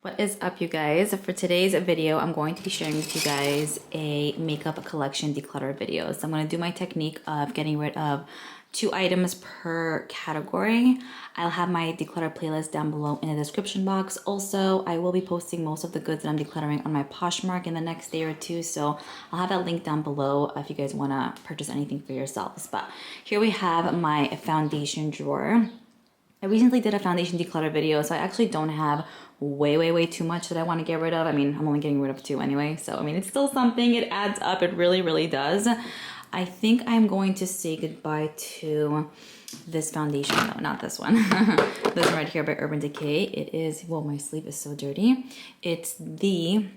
What is up, you guys? For today's video, I'm going to be sharing with you guys a makeup collection declutter video. So I'm going to do my technique of getting rid of 2 items per category. I'll have my declutter playlist down below in the description box. Also, I will be posting most of the goods that I'm decluttering on my Poshmark in the next day or two. So I'll have that link down below if you guys want to purchase anything for yourselves. But here we have my foundation drawer. I recently did a foundation declutter video, so I actually don't have way too much that I want to get rid of. I mean, I'm only getting rid of 2 anyway, so I mean, it's still something. It adds up. It really does. I think I'm going to say goodbye to this foundation. No, not this one. This one right here by Urban Decay. It is, well, my sleeve is so dirty. It's the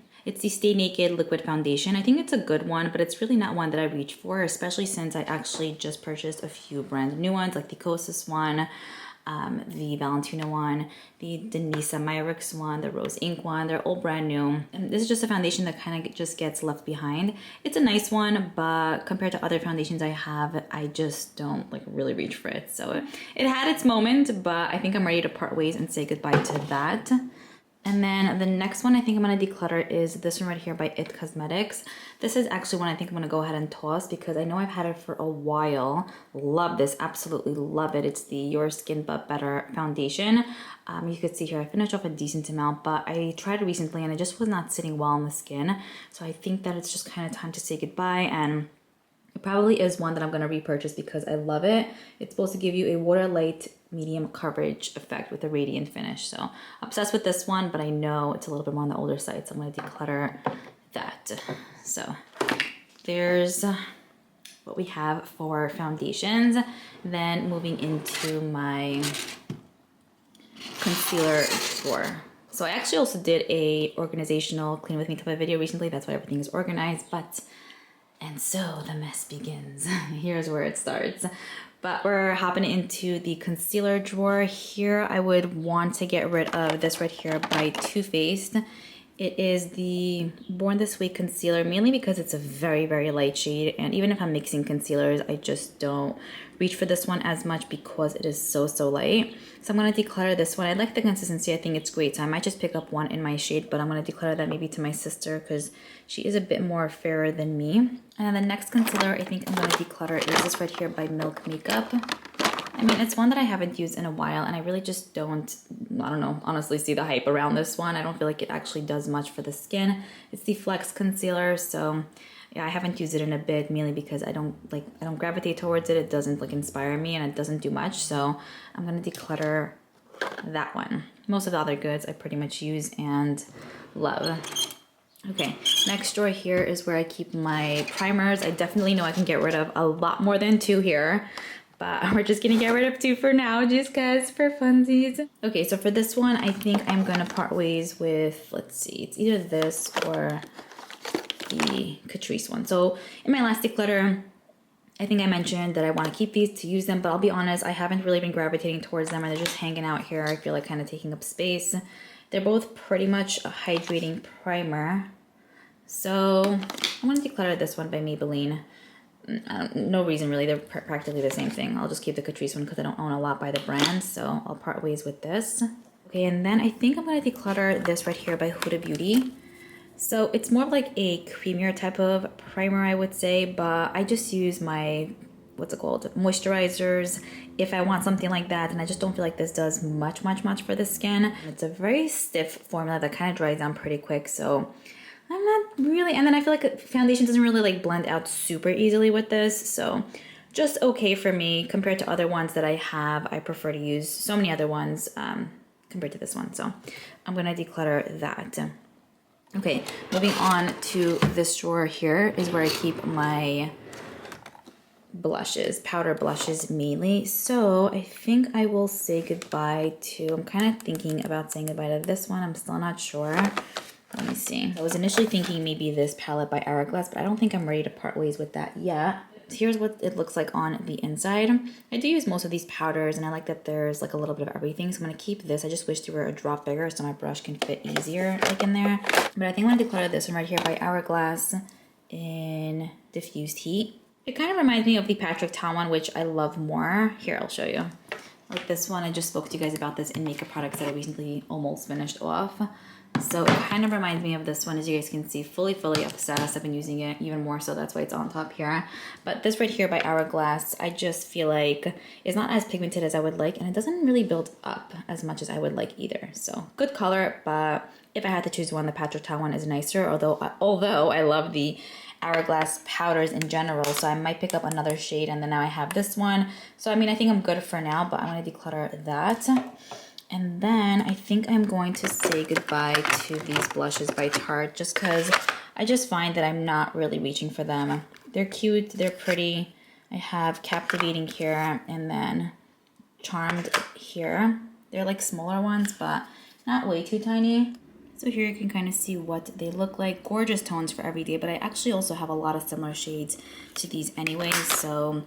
Stay Naked Liquid Foundation. I think it's a good one, but it's really not one that I reach for, especially since I actually just purchased a few brand new ones, like the Kosas one, the Valentina one, the Denisa Myricks one, the Rose Ink one. They're all brand new. And this is just a foundation that kind of just gets left behind. It's a nice one, but compared to other foundations I have, I just don't like really reach for it. So it had its moment, but I think I'm ready to part ways and say goodbye to that. And then the next one I think I'm going to declutter is this one right here by It Cosmetics. This is actually one I think I'm going to go ahead and toss because I know I've had it for a while. Love this. Absolutely love it. It's the Your Skin But Better foundation. You can see here I finished off a decent amount, but I tried it recently and it just was not sitting well on the skin. So I think that it's just kind of time to say goodbye, and it probably is one that I'm going to repurchase because I love it. It's supposed to give you a water light medium coverage effect with a radiant finish. So obsessed with this one, but I know it's a little bit more on the older side, so I'm going to declutter that. So there's what we have for foundations. Then moving into my concealer drawer. So I actually also did a organizational clean with me type of video recently. That's why everything is organized, and so the mess begins. Here's where it starts. But we're hopping into the concealer drawer. Here I would want to get rid of this right here by Too Faced. It is the Born This Way concealer, mainly because it's a very light shade. And even if I'm mixing concealers, I just don't reach for this one as much because it is so light. So I'm going to declutter this one. I like the consistency. I think it's great. So I might just pick up one in my shade, but I'm going to declutter that maybe to my sister because she is a bit more fairer than me. And then the next concealer I think I'm going to declutter is this right here by Milk Makeup. I mean, it's one that I haven't used in a while, and I really just don't, I don't know, honestly see the hype around this one. I don't feel like it actually does much for the skin. It's the Flex Concealer, so yeah, I haven't used it in a bit, mainly because I don't gravitate towards it. It doesn't like inspire me, and it doesn't do much, so I'm gonna declutter that one. Most of the other goods I pretty much use and love. Okay, next drawer here is where I keep my primers. I definitely know I can get rid of a lot more than 2 here, but we're just gonna get rid of 2 for now, just cause for funsies. Okay, so for this one, I think I'm gonna part ways with, let's see, it's either this or the Catrice one. So in my last declutter, I think I mentioned that I want to keep these to use them, but I'll be honest, I haven't really been gravitating towards them, and they're just hanging out here. I feel like kind of taking up space. They're both pretty much a hydrating primer. So I'm gonna declutter this one by Maybelline. No reason really, they're practically the same thing. I'll just keep the Catrice one because I don't own a lot by the brand, so I'll part ways with this. Okay, and then I think I'm gonna declutter this right here by Huda Beauty. So it's more of like a creamier type of primer, I would say, but I just use my, what's it called, moisturizers if I want something like that, and I just don't feel like this does much for the skin. It's a very stiff formula that kind of dries down pretty quick, so I'm not really, and then I feel like foundation doesn't really like blend out super easily with this, so just okay for me compared to other ones that I have. I prefer to use so many other ones compared to this one, so I'm gonna declutter that. Okay, moving on to this drawer here is where I keep my blushes, powder blushes mainly. So I think I will say goodbye to, I'm kind of thinking about saying goodbye to this one. I'm still not sure. Let me see. I was initially thinking maybe this palette by Hourglass, but I don't think I'm ready to part ways with that yet. Here's what it looks like on the inside. I do use most of these powders, and I like that there's like a little bit of everything, so I'm going to keep this. I just wish they were a drop bigger so my brush can fit easier like in there. But I think I'm going to declutter this one right here by Hourglass in Diffused Heat. It kind of reminds me of the Patrick Ta one, which I love more. Here, I'll show you. Like this one, I just spoke to you guys about this in makeup products that I recently almost finished off. So it kind of reminds me of this one. As you guys can see, fully obsessed. I've been using it even more so. That's why it's on top here. But this right here by Hourglass, I just feel like it's not as pigmented as I would like. And it doesn't really build up as much as I would like either. So good color. But if I had to choose one, the Patrick one is nicer. Although I love the Hourglass powders in general. So I might pick up another shade. And then now I have this one. So I mean, I think I'm good for now. But I'm going to declutter that. And then I think I'm going to say goodbye to these blushes by Tarte just because I just find that I'm not really reaching for them. They're cute, they're pretty. I have Captivating here and then Charmed here. They're like smaller ones, but not way too tiny. So here you can kind of see what they look like. Gorgeous tones for every day, but I actually also have a lot of similar shades to these anyways. So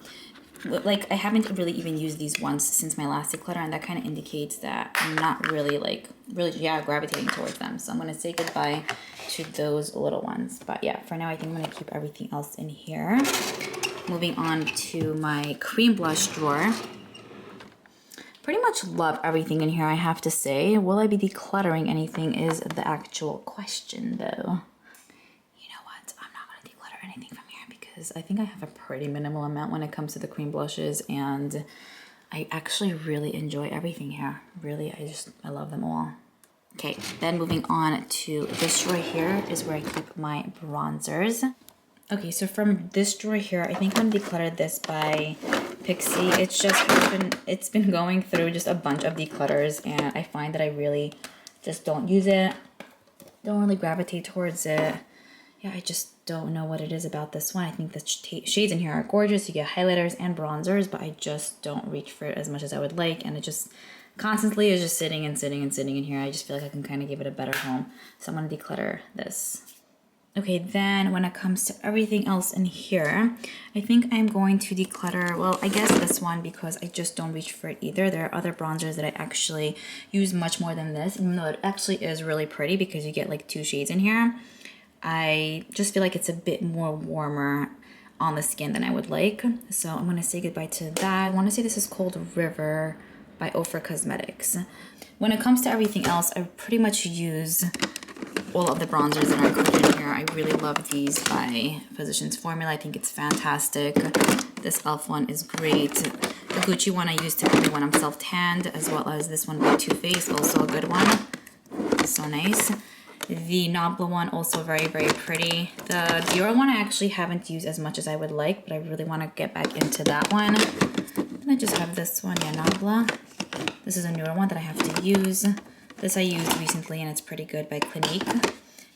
like I haven't really even used these once since my last declutter, and that kind of indicates that I'm not really gravitating towards them. So I'm going to say goodbye to those little ones. But yeah, for now I think I'm going to keep everything else in here. Moving on to my cream blush drawer. Pretty much love everything in here, I have to say. Will I be decluttering anything is the actual question though. You know what? I'm not going to declutter anything from here because I think I have a pretty minimal amount when it comes to the cream blushes, and I actually really enjoy everything here. Really, I love them all. Okay, then moving on to this drawer here is where I keep my bronzers. Okay, so from this drawer here, I think I'm decluttered this by Pixi. It's been going through just a bunch of declutters, and I find that I really just don't use it. Don't really gravitate towards it. Yeah, I just don't know what it is about this one. I think the shades in here are gorgeous. You get highlighters and bronzers, but I just don't reach for it as much as I would like, and it just constantly is just sitting and sitting and sitting in here. I just feel like I can kind of give it a better home. So I'm going to declutter this. Okay, then when it comes to everything else in here, I think I'm going to declutter, well, I guess this one because I just don't reach for it either. There are other bronzers that I actually use much more than this, even though it actually is really pretty because you get like 2 shades in here. I just feel like it's a bit more warmer on the skin than I would like. So I'm going to say goodbye to that. I want to say this is called River by Ofra Cosmetics. When it comes to everything else, I pretty much use all of the bronzers that are included in here. I really love these by Physicians Formula. I think it's fantastic. This e.l.f. one is great. The Gucci one I use typically when I'm self-tanned, as well as this one by Too Faced, also a good one. So nice. The Nabla one, also very, very pretty. The Dior one I actually haven't used as much as I would like, but I really want to get back into that one. And I just have this one, yeah, Nabla. This is a newer one that I have to use. This I used recently and it's pretty good by Clinique.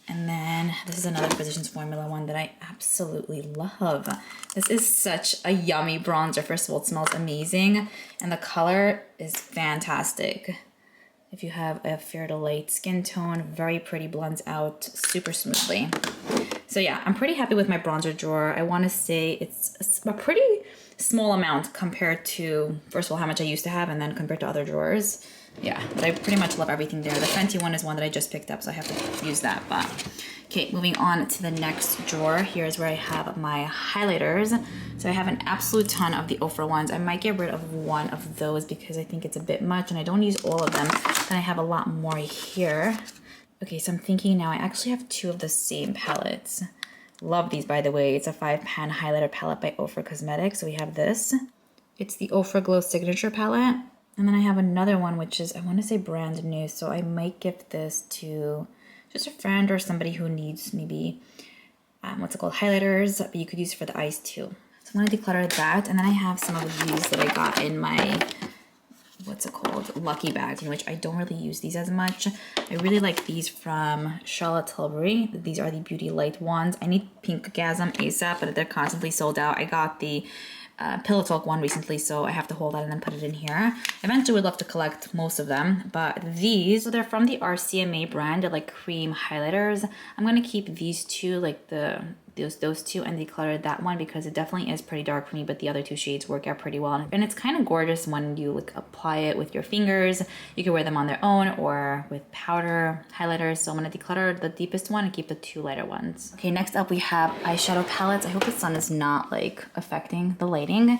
And then this is another Physicians Formula one that I absolutely love. This is such a yummy bronzer. First of all, it smells amazing and the color is fantastic. If you have a fair to light skin tone, very pretty, blends out super smoothly. So yeah, I'm pretty happy with my bronzer drawer. I want to say it's a pretty small amount compared to, first of all, how much I used to have, and then compared to other drawers. Yeah, but I pretty much love everything there. The Fenty one is one that I just picked up, so I have to use that. But okay, moving on to the next drawer. Here's where I have my highlighters. So I have an absolute ton of the Ofra ones. I might get rid of one of those because I think it's a bit much and I don't use all of them. Then I have a lot more here. Okay, so I'm thinking now I actually have 2 of the same palettes. Love these, by the way. It's a 5-pan highlighter palette by Ofra Cosmetics. So we have this. It's the Ofra Glow Signature palette. And then I have another one, which is, I want to say brand new. So I might gift this to just a friend or somebody who needs maybe, highlighters, but you could use it for the eyes too. So I'm going to declutter that. And then I have some of these that I got in my, lucky bags, in which I don't really use these as much. I really like these from Charlotte Tilbury. These are the Beauty Light ones. I need Pinkgasm ASAP, but they're constantly sold out. I got the Pillow Talk one recently, so I have to hold that and then put it in here. Eventually would love to collect most of them, but these, so they're from the RCMA brand. They're like cream highlighters. I'm going to keep these 2, like the those two and declutter that one because it definitely is pretty dark for me, but the other two shades work out pretty well. And it's kind of gorgeous when you like apply it with your fingers. You can wear them on their own or with powder highlighters. So I'm gonna declutter the deepest one and keep the two lighter ones. Okay, next up we have eyeshadow palettes. I hope the sun is not like affecting the lighting.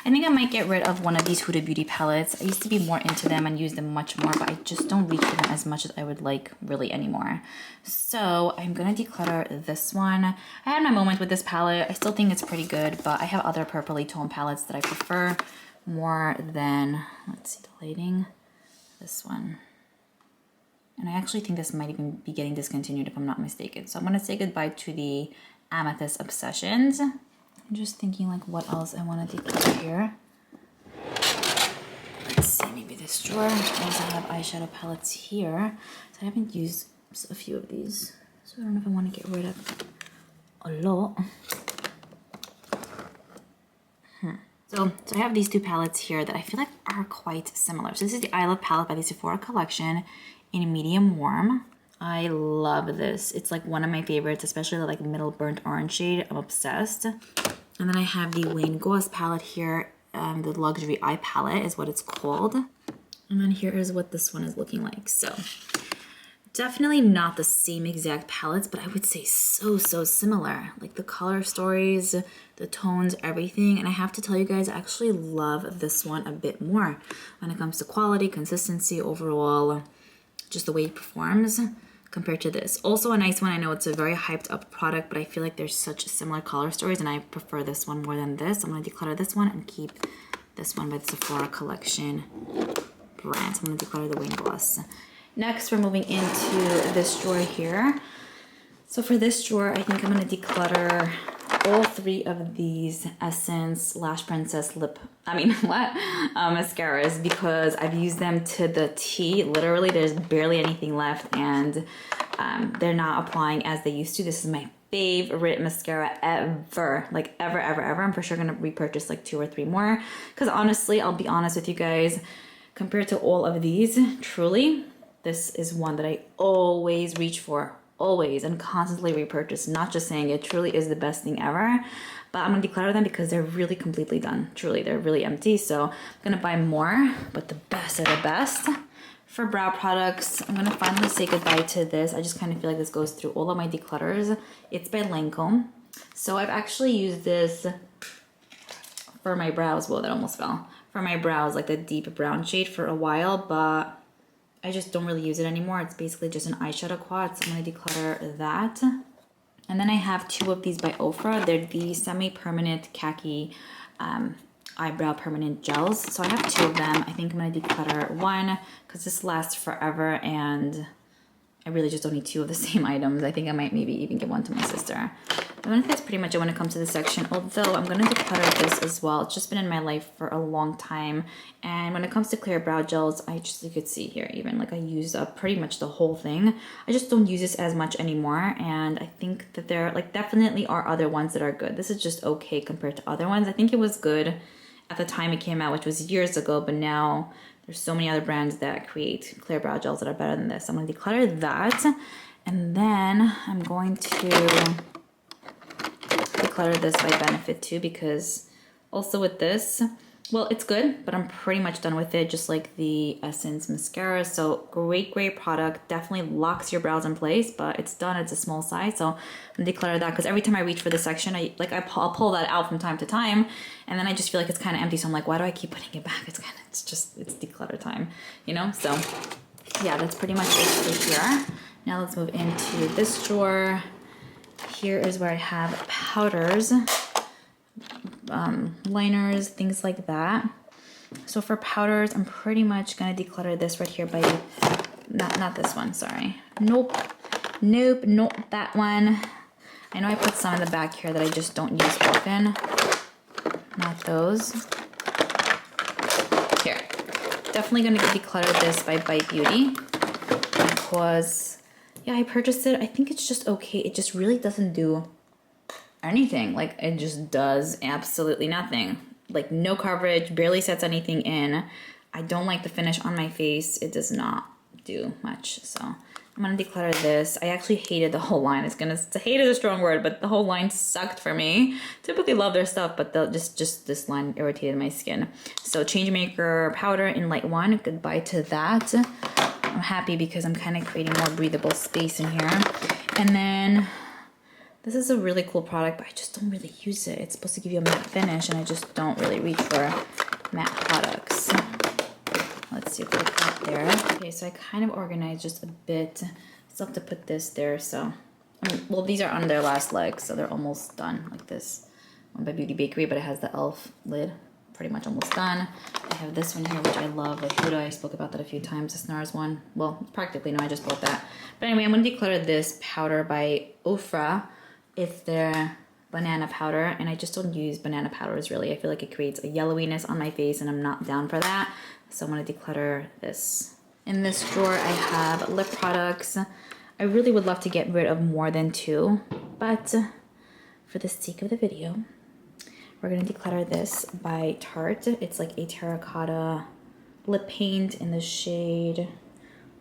I think I might get rid of one of these Huda Beauty palettes. I used to be more into them and use them much more, but I just don't reach for them as much as I would like really anymore. So I'm gonna declutter this one. I had my moment with this palette. I still think it's pretty good, but I have other purpley tone palettes that I prefer more than, let's see the lighting, this one. And I actually think this might even be getting discontinued if I'm not mistaken. So I'm gonna say goodbye to the Amethyst Obsessions. I'm just thinking like what else I wanna declutter here. Let's see, maybe this drawer. I also have eyeshadow palettes here. So I haven't used a few of these. So I don't know if I want to get rid of a lot. So I have these two palettes here that I feel like are quite similar. So this is the I Love palette by the Sephora collection in medium warm. I love this. It's like one of my favorites, especially the like middle burnt orange shade. I'm obsessed. And then I have the Wayne Goss palette here. The Luxury Eye palette is what it's called. And then here is what this one is looking like. So definitely not the same exact palettes, but I would say so similar. Like the color stories, the tones, everything. And I have to tell you guys, I actually love this one a bit more when it comes to quality, consistency, overall, just the way it performs compared to this. Also a nice one. I know it's a very hyped up product, but I feel like there's such similar color stories and I prefer this one more than this. I'm gonna declutter this one and keep this one by the Sephora collection brand. So I'm gonna declutter the Wayne Gloss. Next, we're moving into this drawer here. So for this drawer, I think I'm gonna declutter all three of these Essence Lash Princess mascaras because I've used them to the T. Literally, there's barely anything left and they're not applying as they used to. This is my favorite mascara ever, like ever. I'm for sure gonna repurchase like 2 or 3 more because honestly, I'll be honest with you guys, compared to all of these, truly, this is one that I always reach for, always, and constantly repurchase. Not just saying it, truly is the best thing ever. But I'm gonna declutter them because they're really completely done. Truly, they're really empty. So I'm gonna buy more, but the best of the best. For brow products, I'm gonna finally say goodbye to this. I just kind of feel like this goes through all of my declutters. It's by Lancome. So I've actually used this for my brows. Whoa, that almost fell. For my brows, like the deep brown shade for a while, but I just don't really use it anymore. It's basically just an eyeshadow quad, so I'm gonna declutter that. And then I have 2 of these by Ofra. They're the semi-permanent khaki eyebrow permanent gels. So I have 2 of them. I think I'm gonna declutter one because this lasts forever and I really just don't need 2 of the same items. I think I might maybe even give one to my sister. I think that's pretty much it when it comes to this section, although I'm gonna declutter this as well. It's just been in my life for a long time. And when it comes to clear brow gels, you could see here even, like I used up pretty much the whole thing. I just don't use this as much anymore. And I think that there like definitely are other ones that are good. This is just okay compared to other ones. I think it was good at the time it came out, which was years ago, but now there's so many other brands that create clear brow gels that are better than this. I'm gonna declutter that. And then I'm going to declutter this by Benefit too, because also with this, well, it's good, but I'm pretty much done with it, just like the Essence mascara. So great product, definitely locks your brows in place, but it's done. It's a small size, so I'm gonna declutter that because every time I reach for this section, I'll pull that out from time to time, and then I just feel like it's kind of empty. So I'm like, why do I keep putting it back? It's declutter time, you know? So yeah, that's pretty much it for here. Now let's move into this drawer. Here is where I have powders, liners, things like that. So for powders, I'm pretty much gonna declutter this right here by, not this one, sorry. Nope, not that one. I know I put some in the back here that I just don't use often. Not those. Here, definitely gonna declutter this by Bite Beauty because yeah, I purchased it. I think it's just okay. It just really doesn't do anything. Like it just does absolutely nothing. Like no coverage, barely sets anything in. I don't like the finish on my face. It does not do much. So I'm gonna declutter this. I actually hated the whole line. Hate is a strong word, but the whole line sucked for me. Typically love their stuff, but just this line irritated my skin. So Changemaker powder in light 1, goodbye to that. I'm happy because I'm kind of creating more breathable space in here. And then this is a really cool product, but I just don't really use it. It's supposed to give you a matte finish, and I just don't really reach for matte products. Let's see if I got there. Okay, so I kind of organized just a bit. Still have to put this there, so. Well, these are on their last leg, so they're almost done, like this one by Beauty Bakery, but it has the e.l.f. lid. Pretty much almost done. I have this one here, which I love, like Huda. I spoke about that a few times, the SNARS one. Well, practically, no, I just bought that. But anyway, I'm gonna declutter this powder by Ofra. It's their banana powder, and I just don't use banana powders, really. I feel like it creates a yellowiness on my face, and I'm not down for that. So I'm gonna declutter this. In this drawer, I have lip products. I really would love to get rid of more than 2, but for the sake of the video, we're gonna declutter this by Tarte. It's like a terracotta lip paint in the shade,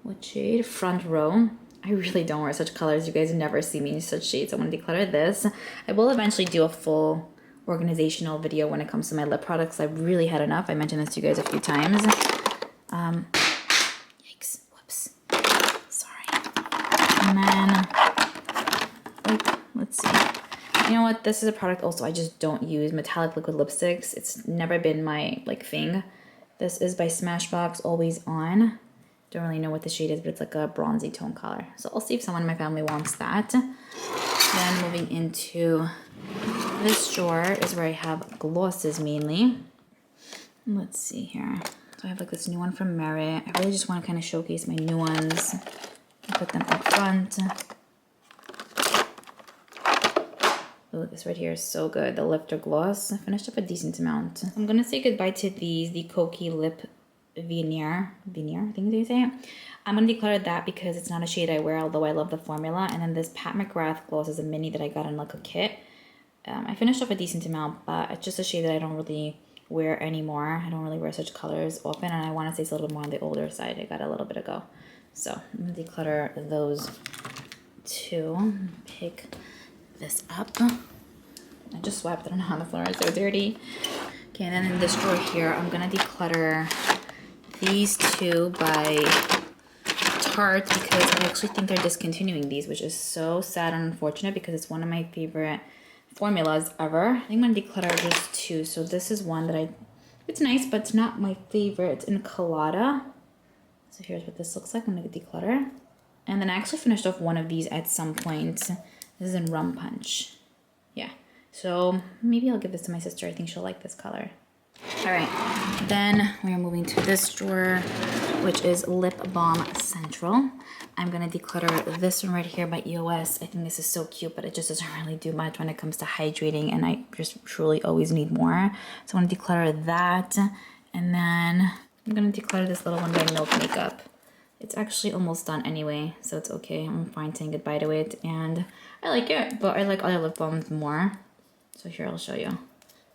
what shade? Front Row. I really don't wear such colors. You guys never see me in such shades. I'm gonna declutter this. I will eventually do a full organizational video when it comes to my lip products. I've really had enough. I mentioned this to you guys a few times. Yikes, whoops, sorry. And then, let's see. You know what, this is a product also I just don't use, metallic liquid lipsticks. It's never been my thing. This is by Smashbox, Always On. Don't really know what the shade is, but it's like a bronzy tone color. So I'll see if someone in my family wants that. Then moving into this drawer is where I have glosses mainly. Let's see here. So I have like this new one from Merit. I really just want to kind of showcase my new ones. I put them up front. Oh, this right here is so good. The Lifter Gloss. I finished up a decent amount. I'm going to say goodbye to these. The Koki Lip Veneer, I think they say it. I'm going to declutter that because it's not a shade I wear, although I love the formula. And then this Pat McGrath Gloss is a mini that I got in like a kit. I finished off a decent amount, but it's just a shade that I don't really wear anymore. I don't really wear such colors often, and I want to say it's a little bit more on the older side. I got a little bit ago. So I'm going to declutter those 2. Pick this up. I just swept. I don't know how the floor is so dirty. Okay, and then in this drawer here, I'm going to declutter these 2 by Tarte because I actually think they're discontinuing these, which is so sad and unfortunate because it's one of my favorite formulas ever. I think I'm gonna declutter just 2. So this is one that it's nice, but it's not my favorite. It's in Colada. So here's what this looks like. I'm gonna declutter. And then I actually finished off one of these at some point. This is in Rum Punch. Yeah. So maybe I'll give this to my sister. I think she'll like this color. All right, then we are moving to this drawer, which is Lip Balm Central. I'm gonna declutter this one right here by EOS. I think this is so cute, but it just doesn't really do much when it comes to hydrating, and I just truly always need more. So I'm gonna declutter that, and then I'm gonna declutter this little one by Milk Makeup. It's actually almost done anyway, so it's okay. I'm fine saying goodbye to it, and I like it, but I like other lip balms more. So here, I'll show you.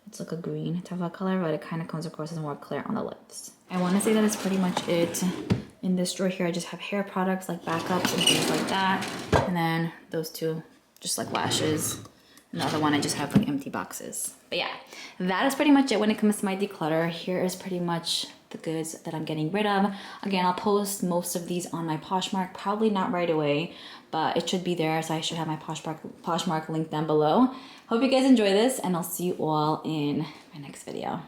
It's like a green type of color, but it kind of comes across as more clear on the lips. I want to say that is pretty much it. In this drawer here, I just have hair products like backups and things like that. And then those 2, just like lashes. And the other one, I just have like empty boxes. But yeah, that is pretty much it when it comes to my declutter. Here is pretty much the goods that I'm getting rid of. Again, I'll post most of these on my Poshmark, probably not right away, but it should be there. So I should have my Poshmark link down below. Hope you guys enjoy this, and I'll see you all in my next video.